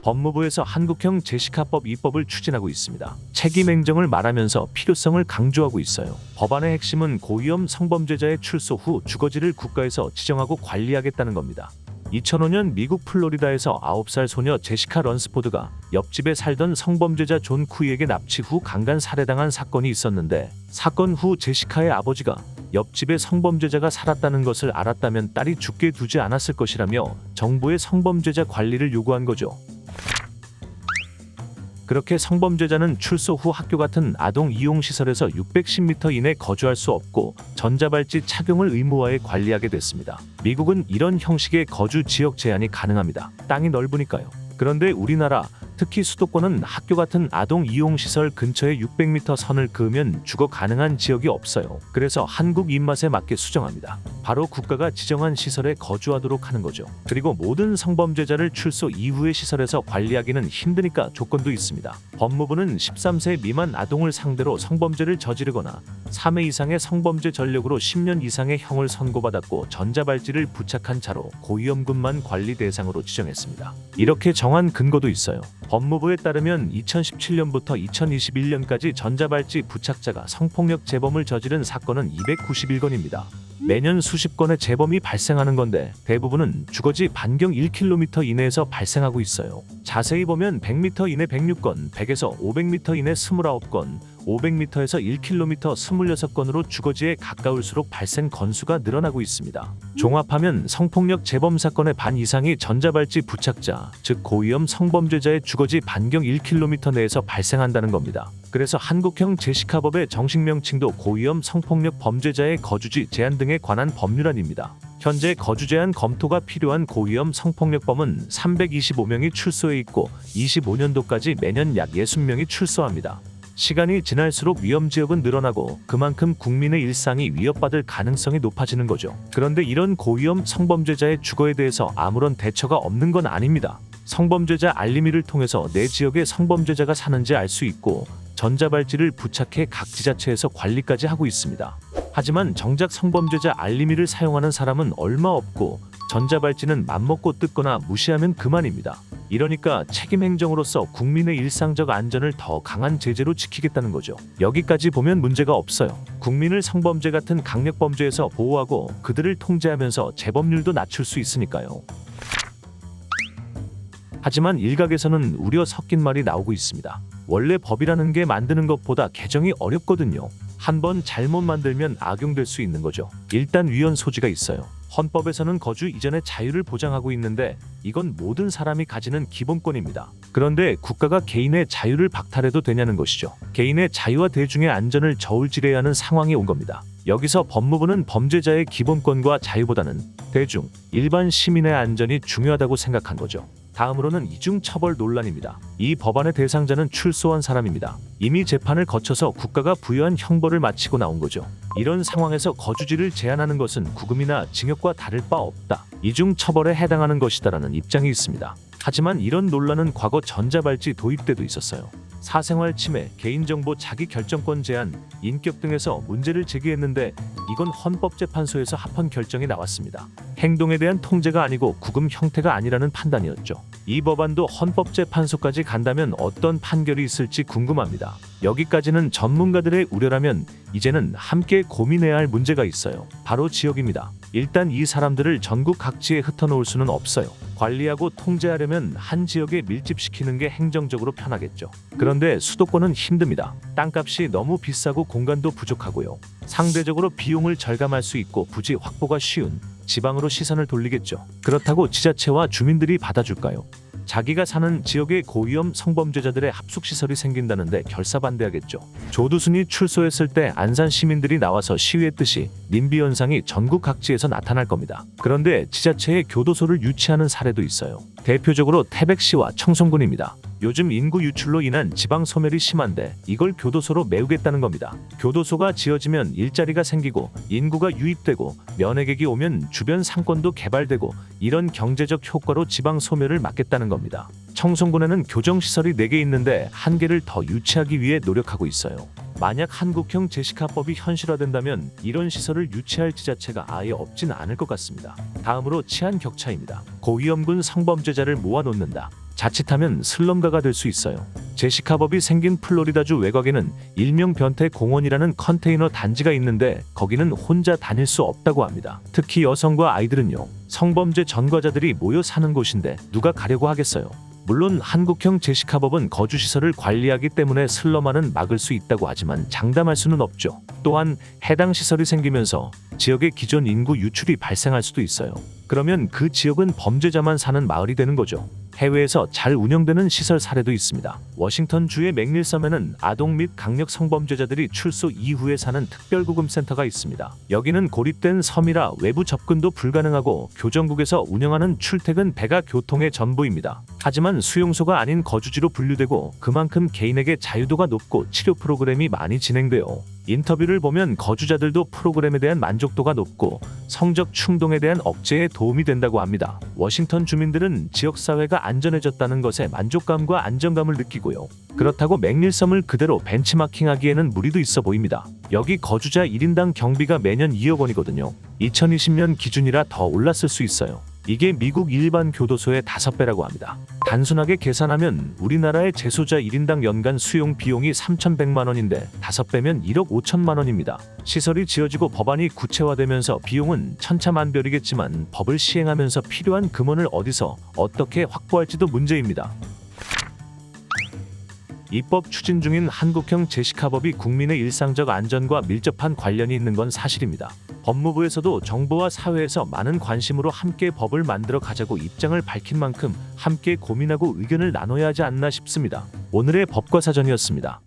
법무부에서 한국형 제시카법 입법을 추진하고 있습니다. 책임 행정을 말하면서 필요성을 강조하고 있어요. 법안의 핵심은 고위험 성범죄자의 출소 후 주거지를 국가에서 지정하고 관리하겠다는 겁니다. 2005년 미국 플로리다에서 9살 소녀 제시카 런스포드가 옆집에 살던 성범죄자 존 쿠이에게 납치 후 강간 살해당한 사건이 있었는데, 사건 후 제시카의 아버지가 옆집에 성범죄자가 살았다는 것을 알았다면 딸이 죽게 두지 않았을 것이라며 정부의 성범죄자 관리를 요구한 거죠. 그렇게 성범죄자는 출소 후 학교 같은 아동 이용 시설에서 610m 이내 거주할 수 없고 전자발찌 착용을 의무화해 관리하게 됐습니다. 미국은 이런 형식의 거주 지역 제한이 가능합니다. 땅이 넓으니까요. 그런데 우리나라, 특히 수도권은 학교 같은 아동 이용 시설 근처에 600m 선을 그으면 주거 가능한 지역이 없어요. 그래서 한국 입맛에 맞게 수정합니다. 바로 국가가 지정한 시설에 거주하도록 하는 거죠. 그리고 모든 성범죄자를 출소 이후의 시설에서 관리하기는 힘드니까 조건도 있습니다. 법무부는 13세 미만 아동을 상대로 성범죄를 저지르거나 3회 이상의 성범죄 전력으로 10년 이상의 형을 선고받았고 전자발찌를 부착한 차로 고위험군만 관리 대상으로 지정했습니다. 이렇게 정한 근거도 있어요. 법무부에 따르면 2017년부터 2021년까지 전자발찌 부착자가 성폭력 재범을 저지른 사건은 291건입니다. 매년 수십 건의 재범이 발생하는 건데 대부분은 주거지 반경 1km 이내에서 발생하고 있어요. 자세히 보면 100m 이내 106건, 100에서 500m 이내 29건, 500m에서 1km 26건으로 주거지에 가까울수록 발생 건수가 늘어나고 있습니다. 종합하면 성폭력 재범 사건의 반 이상이 전자발찌 부착자, 즉 고위험 성범죄자의 주거지 반경 1km 내에서 발생한다는 겁니다. 그래서 한국형 제시카법의 정식 명칭도 고위험 성폭력 범죄자의 거주지 제한 등에 관한 법률안입니다. 현재 거주 제한 검토가 필요한 고위험 성폭력범은 325명이 출소해 있고 25년도까지 매년 약 60명이 출소합니다. 시간이 지날수록 위험 지역은 늘어나고 그만큼 국민의 일상이 위협받을 가능성이 높아지는 거죠. 그런데 이런 고위험 성범죄자의 주거에 대해서 아무런 대처가 없는 건 아닙니다. 성범죄자 알림이를 통해서 내 지역에 성범죄자가 사는지 알 수 있고 전자발찌를 부착해 각 지자체에서 관리까지 하고 있습니다. 하지만 정작 성범죄자 알림이를 사용하는 사람은 얼마 없고 전자발찌는 맘먹고 뜯거나 무시하면 그만입니다. 이러니까 책임 행정으로서 국민의 일상적 안전을 더 강한 제재로 지키겠다는 거죠. 여기까지 보면 문제가 없어요. 국민을 성범죄 같은 강력범죄에서 보호하고 그들을 통제하면서 재범률도 낮출 수 있으니까요. 하지만 일각에서는 우려 섞인 말이 나오고 있습니다. 원래 법이라는 게 만드는 것보다 개정이 어렵거든요. 한번 잘못 만들면 악용될 수 있는 거죠. 일단 위헌 소지가 있어요. 헌법에서는 거주 이전의 자유를 보장하고 있는데 이건 모든 사람이 가지는 기본권입니다. 그런데 국가가 개인의 자유를 박탈해도 되냐는 것이죠. 개인의 자유와 대중의 안전을 저울질해야 하는 상황이 온 겁니다. 여기서 법무부는 범죄자의 기본권과 자유보다는 대중, 일반 시민의 안전이 중요하다고 생각한 거죠. 다음으로는 이중처벌 논란입니다. 이 법안의 대상자는 출소한 사람입니다. 이미 재판을 거쳐서 국가가 부여한 형벌을 마치고 나온 거죠. 이런 상황에서 거주지를 제한하는 것은 구금이나 징역과 다를 바 없다. 이중처벌에 해당하는 것이다라는 입장이 있습니다. 하지만 이런 논란은 과거 전자발찌 도입 때도 있었어요. 사생활 침해, 개인정보 자기 결정권 제한, 인격 등에서 문제를 제기했는데 이건 헌법재판소에서 합헌 결정이 나왔습니다. 행동에 대한 통제가 아니고 구금 형태가 아니라는 판단이었죠. 이 법안도 헌법재판소까지 간다면 어떤 판결이 있을지 궁금합니다. 여기까지는 전문가들의 우려라면 이제는 함께 고민해야 할 문제가 있어요. 바로 지역입니다. 일단 이 사람들을 전국 각지에 흩어놓을 수는 없어요. 관리하고 통제하려면 한 지역에 밀집시키는 게 행정적으로 편하겠죠. 그런데 수도권은 힘듭니다. 땅값이 너무 비싸고 공간도 부족하고요. 상대적으로 비용을 절감할 수 있고 부지 확보가 쉬운 지방으로 시선을 돌리겠죠. 그렇다고 지자체와 주민들이 받아줄까요? 자기가 사는 지역에 고위험 성범죄자들의 합숙시설이 생긴다는데 결사반대하겠죠. 조두순이 출소했을 때 안산 시민들이 나와서 시위했듯이 님비 현상이 전국 각지에서 나타날 겁니다. 그런데 지자체에 교도소를 유치하는 사례도 있어요. 대표적으로 태백시와 청송군입니다. 요즘 인구 유출로 인한 지방 소멸이 심한데 이걸 교도소로 메우겠다는 겁니다. 교도소가 지어지면 일자리가 생기고 인구가 유입되고 면회객이 오면 주변 상권도 개발되고 이런 경제적 효과로 지방 소멸을 막겠다는 겁니다. 청송군에는 교정시설이 4개 있는데 1개를 더 유치하기 위해 노력하고 있어요. 만약 한국형 제시카법이 현실화된다면 이런 시설을 유치할 지자체가 아예 없진 않을 것 같습니다. 다음으로 치안 격차입니다. 고위험군 성범죄자를 모아놓는다. 자칫하면 슬럼가가 될 수 있어요. 제시카법이 생긴 플로리다주 외곽에는 일명 변태 공원이라는 컨테이너 단지가 있는데 거기는 혼자 다닐 수 없다고 합니다. 특히 여성과 아이들은요. 성범죄 전과자들이 모여 사는 곳인데 누가 가려고 하겠어요. 물론 한국형 제시카법은 거주시설을 관리하기 때문에 슬럼화는 막을 수 있다고 하지만 장담할 수는 없죠. 또한 해당 시설이 생기면서 지역의 기존 인구 유출이 발생할 수도 있어요. 그러면 그 지역은 범죄자만 사는 마을이 되는 거죠. 해외에서 잘 운영되는 시설 사례도 있습니다. 워싱턴주의 맥닐섬에는 아동 및 강력 성범죄자들이 출소 이후에 사는 특별구금센터가 있습니다. 여기는 고립된 섬이라 외부 접근도 불가능하고 교정국에서 운영하는 출퇴근 배가 교통의 전부입니다. 하지만 수용소가 아닌 거주지로 분류되고 그만큼 개인에게 자유도가 높고 치료 프로그램이 많이 진행돼요. 인터뷰를 보면 거주자들도 프로그램에 대한 만족도가 높고 성적 충동에 대한 억제에 도움이 된다고 합니다. 워싱턴 주민들은 지역사회가 안전해졌다는 것에 만족감과 안정감을 느끼고요. 그렇다고 맥닐섬을 그대로 벤치마킹하기에는 무리도 있어 보입니다. 여기 거주자 1인당 경비가 매년 2억 원이거든요. 2020년 기준이라 더 올랐을 수 있어요. 이게 미국 일반 교도소의 5배라고 합니다. 단순하게 계산하면 우리나라의 재소자 1인당 연간 수용 비용이 3,100만 원인데 5배면 1억 5천만 원입니다. 시설이 지어지고 법안이 구체화되면서 비용은 천차만별이겠지만 법을 시행하면서 필요한 금원을 어디서 어떻게 확보할지도 문제입니다. 입법 추진 중인 한국형 제시카법이 국민의 일상적 안전과 밀접한 관련이 있는 건 사실입니다. 법무부에서도 정부와 사회에서 많은 관심으로 함께 법을 만들어 가자고 입장을 밝힌 만큼 함께 고민하고 의견을 나눠야 하지 않나 싶습니다. 오늘의 법과 사전이었습니다.